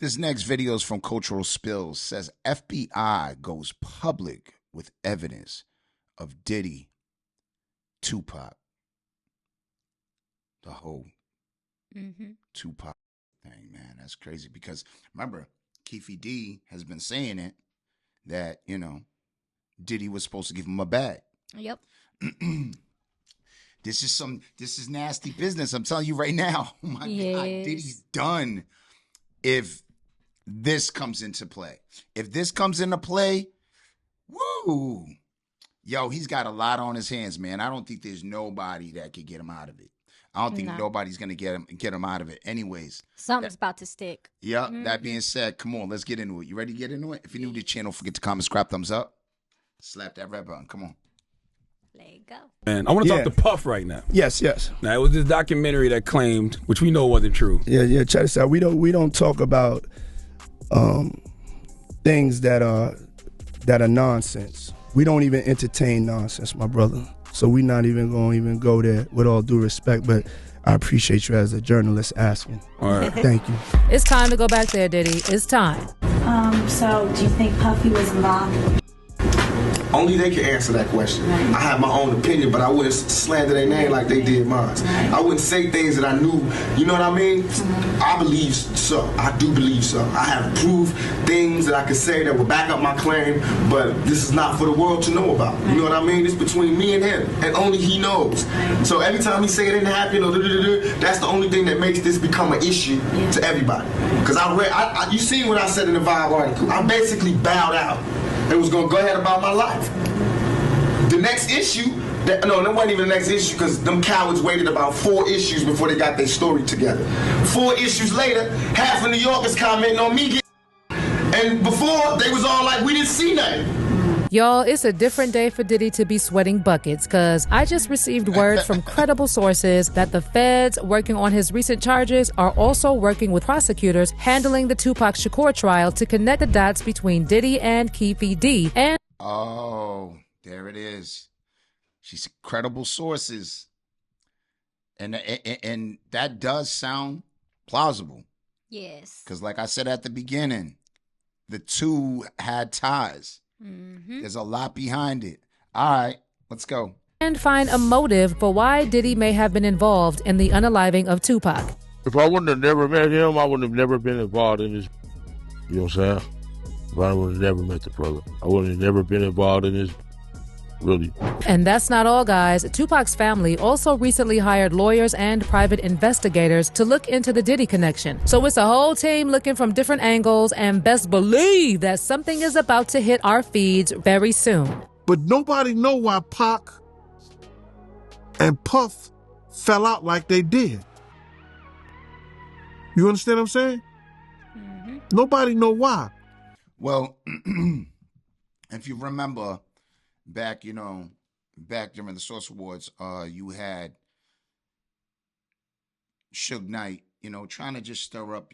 This next video is from Cultural Spills. Says FBI goes public with evidence of Diddy, Tupac, the whole Tupac thing, man. That's crazy because remember, Keefe D has been saying it that, you know, Diddy was supposed to give him a bag. Yep. This is nasty business. I'm telling you right now. Oh my God, Diddy's done if this comes into play. If this comes into play, woo, yo, he's got a lot on his hands, man. I don't think there's nobody that could get him out of it. I don't think nobody's gonna get him out of it. Anyways, something's about to stick. Yeah. That being said, come on, let's get into it. You ready to get into it? If you're new to the channel, forget to comment, scrap, thumbs up, slap that red button. Come on. There you go. And I want to talk to Puff right now. Yes. Now, it was this documentary that claimed, which we know wasn't true. Yeah. Check this out. We don't talk about things that are nonsense. We don't even entertain nonsense, my brother. So we're not even going to go there with all due respect, but I appreciate you as a journalist asking. All right. Thank you. It's time to go back there, Diddy. It's time. So do you think Puffy was involved? Only they can answer that question. Right. I have my own opinion, but I wouldn't slander their name like they did mine. Right. I wouldn't say things that I knew, you know what I mean? I believe so. I do believe so. I have proved things that I could say that would back up my claim, but this is not for the world to know about. You know what I mean? It's between me and him, and only he knows. So every time he say it didn't happen, or that's the only thing that makes this become an issue to everybody. Because you seen what I said in the Vibe article. I basically bowed out. It was going to go ahead about my life. The next issue, that wasn't even the next issue because them cowards waited about 4 issues before they got their story together. 4 issues later, half of New York is commenting on me. And before, they was all like, we didn't see nothing. Y'all, it's a different day for Diddy to be sweating buckets because I just received word from credible sources that the feds working on his recent charges are also working with prosecutors handling the Tupac Shakur trial to connect the dots between Diddy and Keefe D. And oh, there it is. She's credible sources. And that does sound plausible. Yes. Because like I said at the beginning, the two had ties. There's a lot behind it. All right, let's go. And find a motive for why Diddy may have been involved in the unaliving of Tupac. If I wouldn't have never met him, I wouldn't have never been involved in this. You know what I'm saying? If I would have never met the brother, I would have never been involved in this. Really. And that's not all, guys. Tupac's family also recently hired lawyers and private investigators to look into the Diddy connection. So it's a whole team looking from different angles, and best believe that something is about to hit our feeds very soon. But nobody know why Pac and Puff fell out like they did. You understand what I'm saying? Nobody know why. Well, if you remember, back during the Source Awards, you had Sh00ting, trying to just stir up,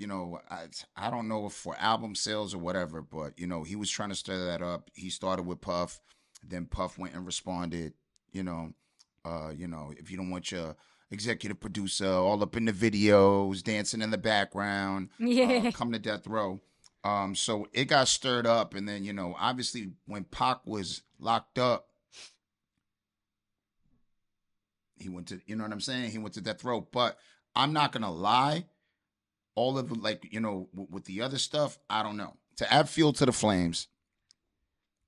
I don't know if for album sales or whatever, but, he was trying to stir that up. He started with Puff, then Puff went and responded, if you don't want your executive producer all up in the videos, dancing in the background, come to death row. So it got stirred up, and then, obviously when Pac was locked up, he went to, you know what I'm saying? He went to death row. But I'm not going to lie, all of it, with the other stuff, I don't know. To add fuel to the flames,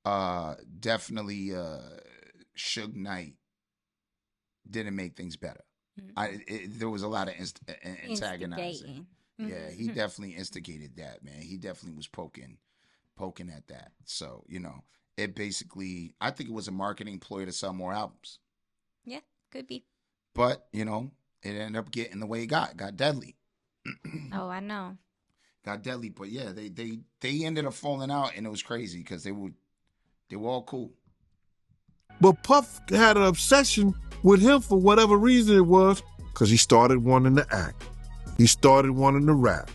definitely Sh00ting didn't make things better. There was a lot of antagonizing. Yeah, he definitely instigated that, man. He definitely was poking at that. So, it basically, I think it was a marketing ploy to sell more albums. Yeah, could be. But, it ended up getting the way it got deadly. Oh, I know. Got deadly, but yeah, they ended up falling out, and it was crazy because they were all cool. But Puff had an obsession with him for whatever reason it was, because he started wanting to act. He started wanting to rap.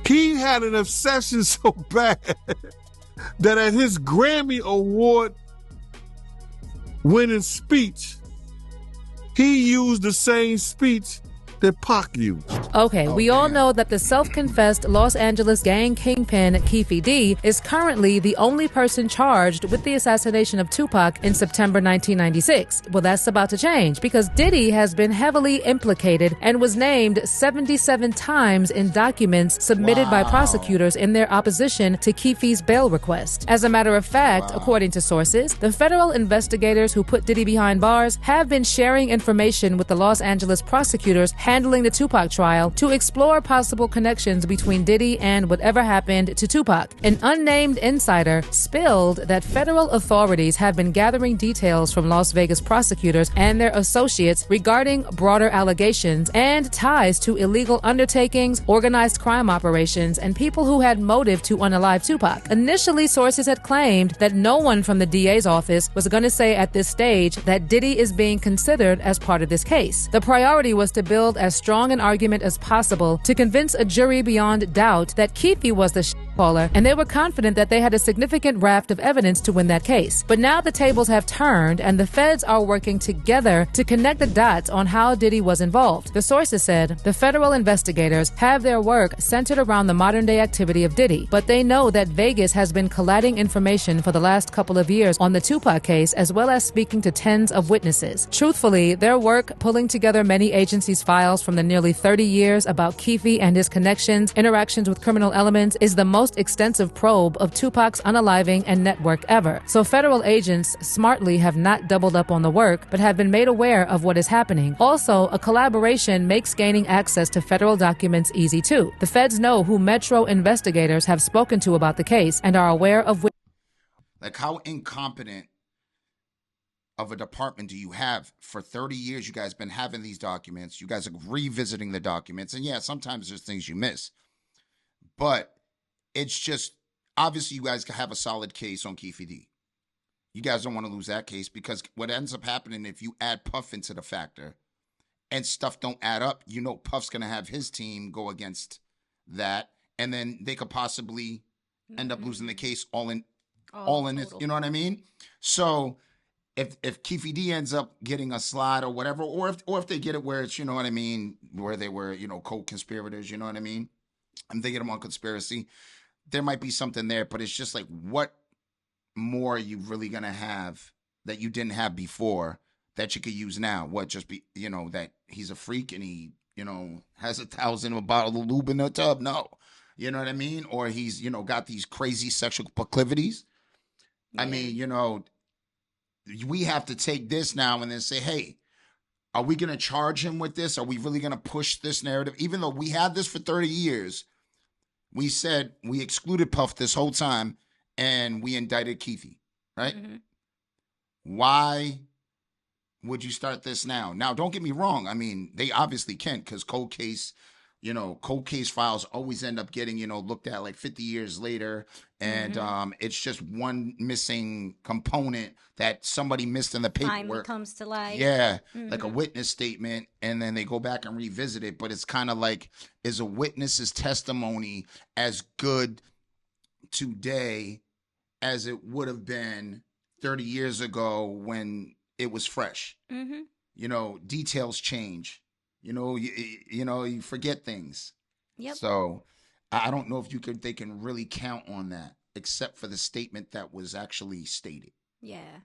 He had an obsession so bad that at his Grammy Award winning speech, he used the same speech that Pac used. Okay, we all know that the self-confessed Los Angeles gang kingpin Keefe D is currently the only person charged with the assassination of Tupac in September 1996. Well, that's about to change because Diddy has been heavily implicated and was named 77 times in documents submitted by prosecutors in their opposition to Keefe's bail request. As a matter of fact, according to sources, the federal investigators who put Diddy behind bars have been sharing information with the Los Angeles prosecutors handling the Tupac trial to explore possible connections between Diddy and whatever happened to Tupac. An unnamed insider spilled that federal authorities have been gathering details from Las Vegas prosecutors and their associates regarding broader allegations and ties to illegal undertakings, organized crime operations, and people who had motive to unalive Tupac. Initially, sources had claimed that no one from the DA's office was going to say at this stage that Diddy is being considered as part of this case. The priority was to build as strong an argument as possible to convince a jury beyond doubt that Keefe was the caller, and they were confident that they had a significant raft of evidence to win that case. But now the tables have turned, and the feds are working together to connect the dots on how Diddy was involved. The sources said the federal investigators have their work centered around the modern-day activity of Diddy, but they know that Vegas has been collating information for the last couple of years on the Tupac case, as well as speaking to tens of witnesses. Truthfully, their work pulling together many agencies' files from the nearly 30 years about Keefe and his connections, interactions with criminal elements, is the most extensive probe of Tupac's unaliving and network ever. So federal agents smartly have not doubled up on the work, but have been made aware of what is happening. Also, a collaboration makes gaining access to federal documents easy too. The feds know who Metro investigators have spoken to about the case and are aware of which. Like, how incompetent of a department do you have? For 30 years, you guys been having these documents. You guys are revisiting the documents. And yeah, sometimes there's things you miss. But it's just, obviously you guys have a solid case on Keefe D. You guys don't want to lose that case, because what ends up happening if you add Puff into the factor and stuff don't add up, you know Puff's going to have his team go against that. And then they could possibly end up losing the case all in this, you know what I mean? So if Keefe D ends up getting a slide or whatever, or if they get it where it's, you know what I mean, where they were, you know, co-conspirators, you know what I mean? I'm thinking them on conspiracy. There might be something there, but it's just like, what more are you really going to have that you didn't have before that you could use now? What, just be, you know, that he's a freak and he, you know, has 1,000 bottle of lube in the tub? No. You know what I mean? Or he's, you know, got these crazy sexual proclivities. Yeah. I mean, you know, we have to take this now and then say, hey, are we going to charge him with this? Are we really going to push this narrative? Even though we had this for 30 years, we said we excluded Puff this whole time and we indicted Keefe, right? Mm-hmm. Why would you start this now? Now, don't get me wrong. I mean, they obviously can't, because cold case files always end up getting, you know, looked at like 50 years later. And it's just one missing component that somebody missed in the paperwork. Finally comes to light. Yeah, like a witness statement, and then they go back and revisit it. But it's kind of like, is a witness's testimony as good today as it would have been 30 years ago when it was fresh? Mm-hmm. You know, details change. You know, you forget things. Yep. So I don't know if they can really count on that, except for the statement that was actually stated. Yeah.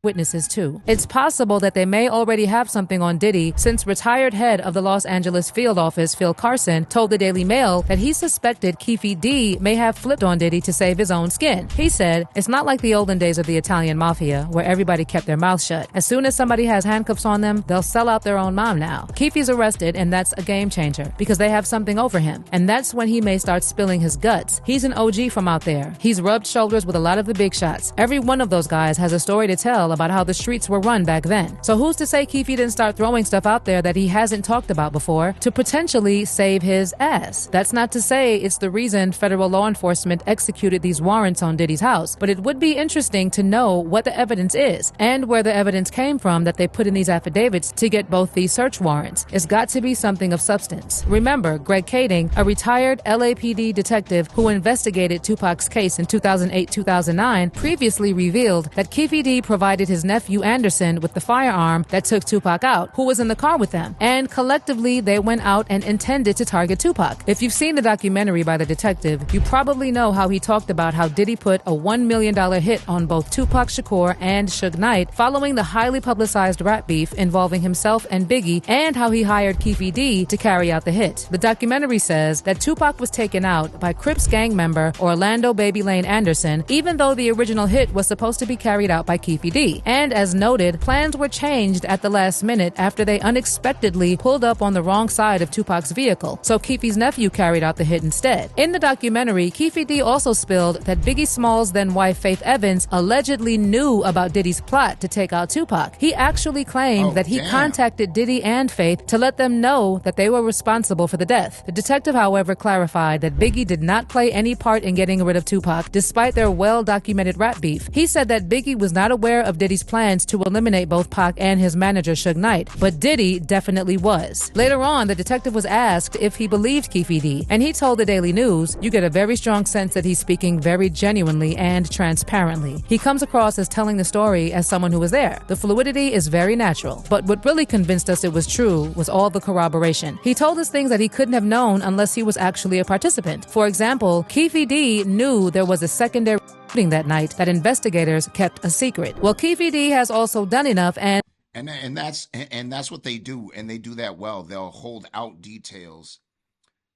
Witnesses too. It's possible that they may already have something on Diddy, since retired head of the Los Angeles field office, Phil Carson, told the Daily Mail that he suspected Keefe D may have flipped on Diddy to save his own skin. He said, it's not like the olden days of the Italian mafia, where everybody kept their mouth shut. As soon as somebody has handcuffs on them, they'll sell out their own mom now. Keefe's arrested, and that's a game changer, because they have something over him. And that's when he may start spilling his guts. He's an OG from out there. He's rubbed shoulders with a lot of the big shots. Every one of those guys has a story to tell about how the streets were run back then. So who's to say Keefe didn't start throwing stuff out there that he hasn't talked about before to potentially save his ass? That's not to say it's the reason federal law enforcement executed these warrants on Diddy's house, but it would be interesting to know what the evidence is and where the evidence came from that they put in these affidavits to get both these search warrants. It's got to be something of substance. Remember, Greg Kading, a retired LAPD detective who investigated Tupac's case in 2008-2009, previously revealed that Keefe D provided implicated his nephew Anderson with the firearm that took Tupac out, who was in the car with them. And collectively, they went out and intended to target Tupac. If you've seen the documentary by the detective, you probably know how he talked about how Diddy put a $1 million hit on both Tupac Shakur and Sh00ting following the highly publicized rap beef involving himself and Biggie, and how he hired Keefe D to carry out the hit. The documentary says that Tupac was taken out by Crips gang member Orlando Baby Lane Anderson, even though the original hit was supposed to be carried out by Keefe D. And as noted, plans were changed at the last minute after they unexpectedly pulled up on the wrong side of Tupac's vehicle, so Keefe's nephew carried out the hit instead. In the documentary, Keefe D also spilled that Biggie Smalls' then-wife Faith Evans allegedly knew about Diddy's plot to take out Tupac. He actually claimed that he contacted Diddy and Faith to let them know that they were responsible for the death. The detective, however, clarified that Biggie did not play any part in getting rid of Tupac, despite their well-documented rap beef. He said that Biggie was not aware of Diddy's plans to eliminate both Pac and his manager Sh00ting, but Diddy definitely was. Later on, the detective was asked if he believed Keefe D, and he told the Daily News, "You get a very strong sense that he's speaking very genuinely and transparently. He comes across as telling the story as someone who was there. The fluidity is very natural. But what really convinced us it was true was all the corroboration. He told us things that he couldn't have known unless he was actually a participant. For example, Keefe D knew there was a secondary shooting that night that investigators kept a secret. Well, Keefe D has also done enough and that's what they do, and they do that well. They'll hold out details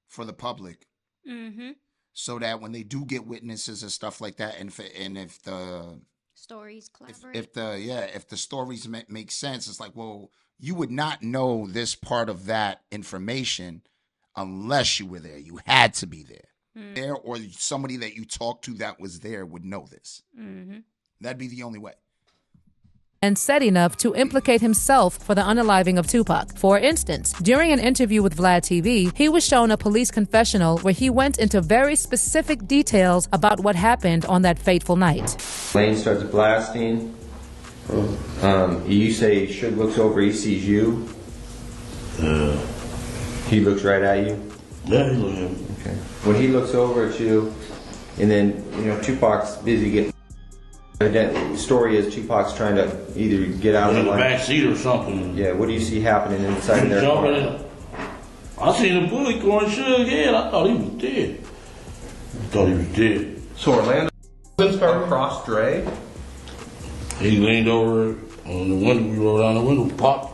for the public, so that when they do get witnesses and stuff like that, and if the stories collaborate, if the stories make sense, it's like, well, you would not know this part of that information unless you were there. You had to be there, or somebody that you talked to that was there would know this. That'd be the only way. And said enough to implicate himself for the unaliving of Tupac. For instance, during an interview with Vlad TV, he was shown a police confessional where he went into very specific details about what happened on that fateful night. Lane starts blasting. You say Suge looks over, he sees you. He looks right at you. Yeah, he looks at me. Okay. When he looks over at you, and then Tupac's busy getting. The story is Tupac's trying to either get out in of the back seat or something. Yeah, what do you see happening inside of their car? I seen a bullet going Suge's head. I thought he was dead. So Orlando across Dre? He leaned over on the window. We rolled down the window, popped.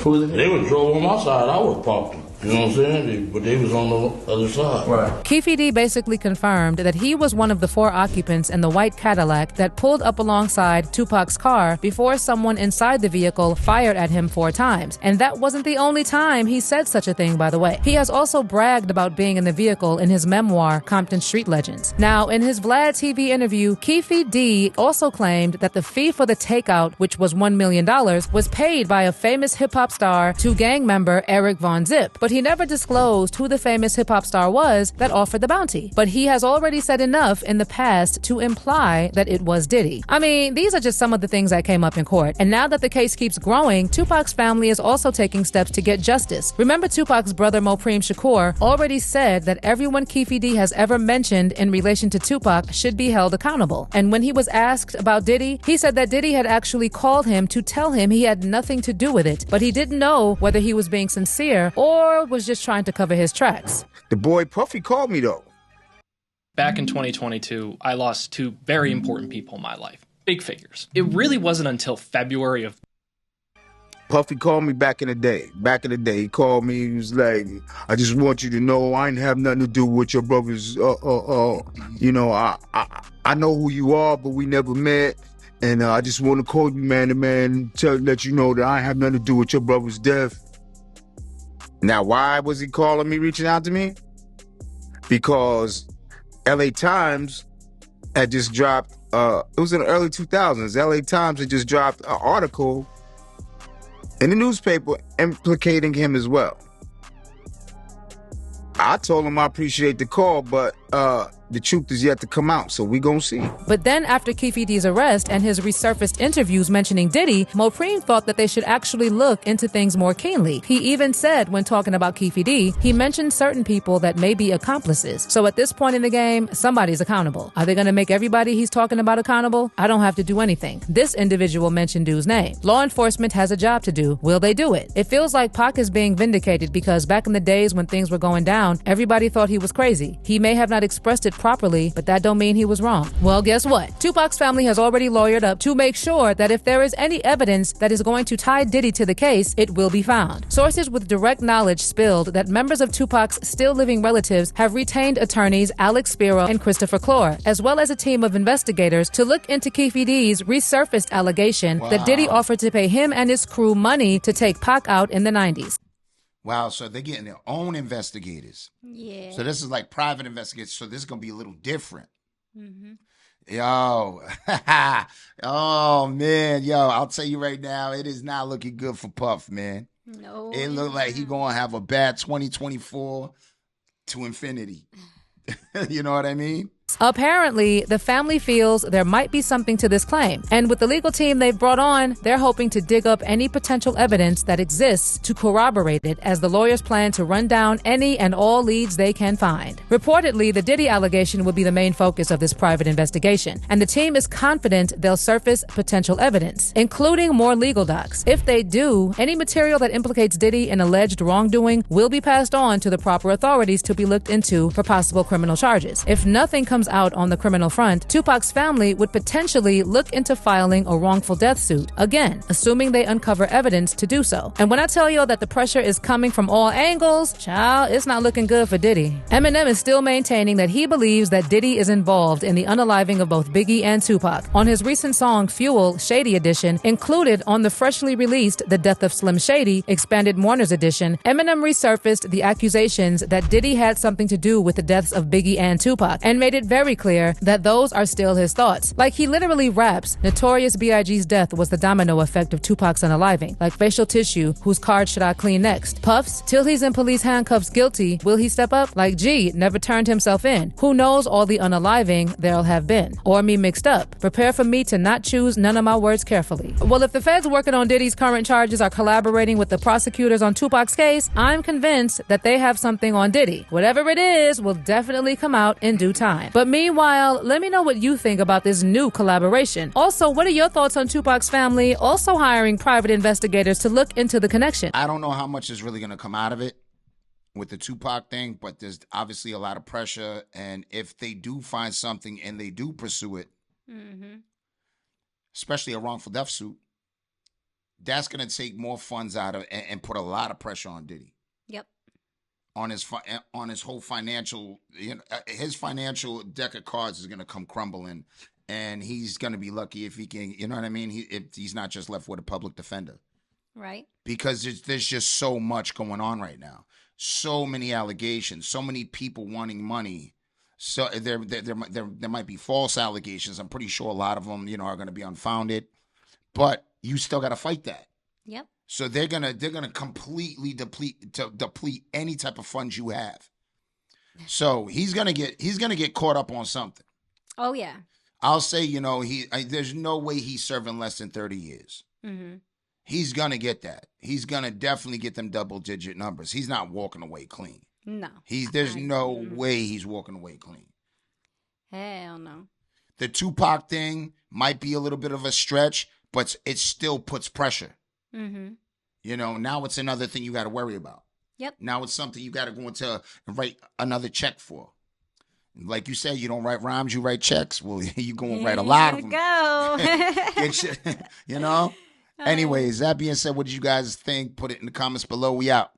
Who was it? They would drove on my side. I would popped them. You know what I'm saying? But they was on the other side. Right. Keefe D basically confirmed that he was one of the 4 occupants in the white Cadillac that pulled up alongside Tupac's car before someone inside the vehicle fired at him 4 times. And that wasn't the only time he said such a thing, by the way. He has also bragged about being in the vehicle in his memoir, Compton Street Legends. Now, in his Vlad TV interview, Keefe D also claimed that the fee for the takeout, which was $1 million, was paid by a famous hip-hop star to gang member Eric Von Zip. But he never disclosed who the famous hip-hop star was that offered the bounty. But he has already said enough in the past to imply that it was Diddy. I mean, these are just some of the things that came up in court. And now that the case keeps growing, Tupac's family is also taking steps to get justice. Remember, Tupac's brother Mopreme Shakur already said that everyone Keefe D has ever mentioned in relation to Tupac should be held accountable. And when he was asked about Diddy, he said that Diddy had actually called him to tell him he had nothing to do with it, but he didn't know whether he was being sincere or was just trying to cover his tracks. The boy Puffy called me though. Back in 2022, I lost 2 very important people in my life. Big figures. It really wasn't until February of... Puffy called me back in the day. He called me, he was like, I just want you to know I ain't have nothing to do with your brothers. I know who you are, but we never met. And I just want to call you man to man, let you know that I ain't have nothing to do with your brother's death. Now, why was he calling me, reaching out to me? Because LA Times had just dropped, it was in the early 2000s, LA Times had just dropped an article in the newspaper implicating him as well. I told him I appreciate the call, but the truth is yet to come out, so we gonna see. But then after Keefe D's arrest and his resurfaced interviews mentioning Diddy, Mopreme thought that they should actually look into things more keenly. He even said, when talking about Keefe D, he mentioned certain people that may be accomplices. So at this point in the game, somebody's accountable. Are they going to make everybody he's talking about accountable? I don't have to do anything. This individual mentioned dude's name. Law enforcement has a job to do. Will they do it? It feels like Pac is being vindicated because back in the days when things were going down, everybody thought he was crazy. He may have not expressed it properly, but that don't mean he was wrong. Well, guess what? Tupac's family has already lawyered up to make sure that if there is any evidence that is going to tie Diddy to the case, it will be found. Sources with direct knowledge spilled that members of Tupac's still living relatives have retained attorneys Alex Spiro and Christopher Clore, as well as a team of investigators to look into Keefe D's resurfaced allegation that Diddy offered to pay him and his crew money to take Pac out in the 90s. Wow, so they're getting their own investigators. Yeah. So this is like private investigators. So this is going to be a little different. Mm-hmm. Yo. Oh, man. Yo, I'll tell you right now, it is not looking good for Puff, man. No. It looked like he going to have a bad 2024 to infinity. You know what I mean? Apparently, the family feels there might be something to this claim. And with the legal team they've brought on, they're hoping to dig up any potential evidence that exists to corroborate it as the lawyers plan to run down any and all leads they can find. Reportedly, the Diddy allegation will be the main focus of this private investigation, and the team is confident they'll surface potential evidence, including more legal docs. If they do, any material that implicates Diddy in alleged wrongdoing will be passed on to the proper authorities to be looked into for possible criminal charges. If nothing comes out on the criminal front, Tupac's family would potentially look into filing a wrongful death suit, again, assuming they uncover evidence to do so. And when I tell you that the pressure is coming from all angles, child, it's not looking good for Diddy. Eminem is still maintaining that he believes that Diddy is involved in the unaliving of both Biggie and Tupac. On his recent song, Fuel, Shady Edition, included on the freshly released The Death of Slim Shady, Expanded Mourners Edition, Eminem resurfaced the accusations that Diddy had something to do with the deaths of Biggie and Tupac, and made it very clear that those are still his thoughts. Like, he literally raps, Notorious B.I.G.'s death was the domino effect of Tupac's unaliving. Like facial tissue, whose card should I clean next? Puffs, till he's in police handcuffs guilty, will he step up? Like G, never turned himself in. Who knows all the unaliving there'll have been? Or me mixed up. Prepare for me to not choose none of my words carefully. Well, if the feds working on Diddy's current charges are collaborating with the prosecutors on Tupac's case, I'm convinced that they have something on Diddy. Whatever it is will definitely come out in due time. But meanwhile, let me know what you think about this new collaboration. Also, what are your thoughts on Tupac's family also hiring private investigators to look into the connection? I don't know how much is really going to come out of it with the Tupac thing, but there's obviously a lot of pressure. And if they do find something and they do pursue it, especially a wrongful death suit, that's going to take more funds out of and put a lot of pressure on Diddy. Yep. On his whole financial, his financial deck of cards is going to come crumbling, and he's going to be lucky if he can, you know what I mean? If he's not just left with a public defender. Right. Because there's just so much going on right now. So many allegations, so many people wanting money. So there might be false allegations. I'm pretty sure a lot of them, are going to be unfounded, but you still got to fight that. Yep. So they're gonna completely deplete any type of funds you have. So he's gonna get caught up on something. Oh yeah. I'll say, there's no way he's serving less than 30 years. Mm-hmm. He's gonna get that. He's gonna definitely get them double-digit numbers. He's not walking away clean. No. There's no way he's walking away clean. Hell no. The Tupac thing might be a little bit of a stretch, but it still puts pressure. Mm-hmm. Now it's another thing you got to worry about. Yep. Now it's something you got to go into and write another check for. Like you said, you don't write rhymes, you write checks. Well, you going to write a lot of them. Go. Anyways, that being said, what did you guys think? Put it in the comments below. We out.